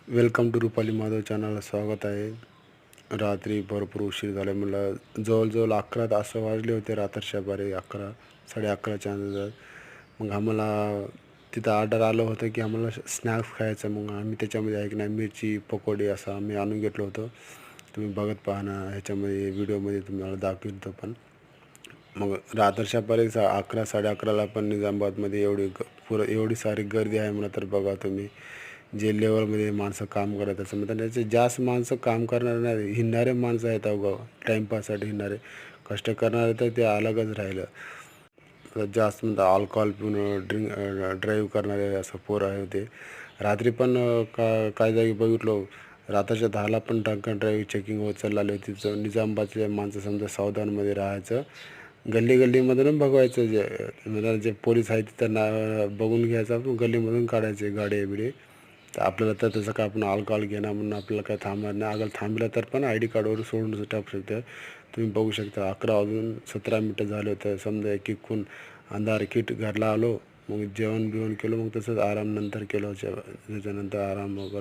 Welcome to Rupali Madhav चॅनलला स्वागत आहे. रात्री भरपूर उशीर झाला. मला जवळजवळ 11 असं वाजले होते. रात्रीच्या बारे 11 11:30च्या अंदाजात. मग आम्हाला तिथं ऑर्डर आलं होतं की आम्हाला स्नॅक्स खायचं. मग आम्ही त्याच्यामध्ये आहे की नाही मिरची पकोडे असं आम्ही आणून घेतलं होतं. तुम्ही बघत पाहा ना, ह्याच्यामध्ये व्हिडिओमध्ये तुम्हाला दाखवतो. पण मग रात्रीच्या पारी 11 11:30ला पण निजामाबादमध्ये एवढी सारी गर्दी आहे म्हणा. तर बघा तुम्ही जे लेवलमध्ये माणसं काम करत असं म्हणतात त्याचे जास्त माणसं काम करणारे नाही, हिंडणारे माणसं आहेत अवघं टाईमपाससाठी हिंडणारे. कष्ट करणारे तर ते अलगच राहिलं. आता जास्त म्हणतात अल्कोहोल पिऊन ड्राईव्ह करणारे असं पोरं आहे ते. रात्री पण काय जागी बघितलो, रात्रीच्या 10ला पण ड्रंकन ड्राईव्ह चेकिंग होत चालले होती. तिथं निजामाबादचे माणसं समजा सावधानमध्ये राहायचं. गल्ली गल्लीमधून बघवायचं, म्हणजे जे पोलीस आहेत तिथं बघून घ्यायचं, गल्लीमधून काढायचे गाडी बिडी. तर आपल्याला तर तसं काय आपण अल्कोहोल घेणार म्हणून आपल्याला काय थांबणार नाही. अगर थांबलं तर पण आय डी कार्डवर सोडून टाकू शकतं. तुम्ही बघू शकता 11 वाजून 17 मिनटं झाले होतं. समजा एक एकूण अंधार किट घरला आलो. मग जेवण बिवण केलं. मग तसंच आराम नंतर केलं. त्याच्यानंतर आराम वगैरे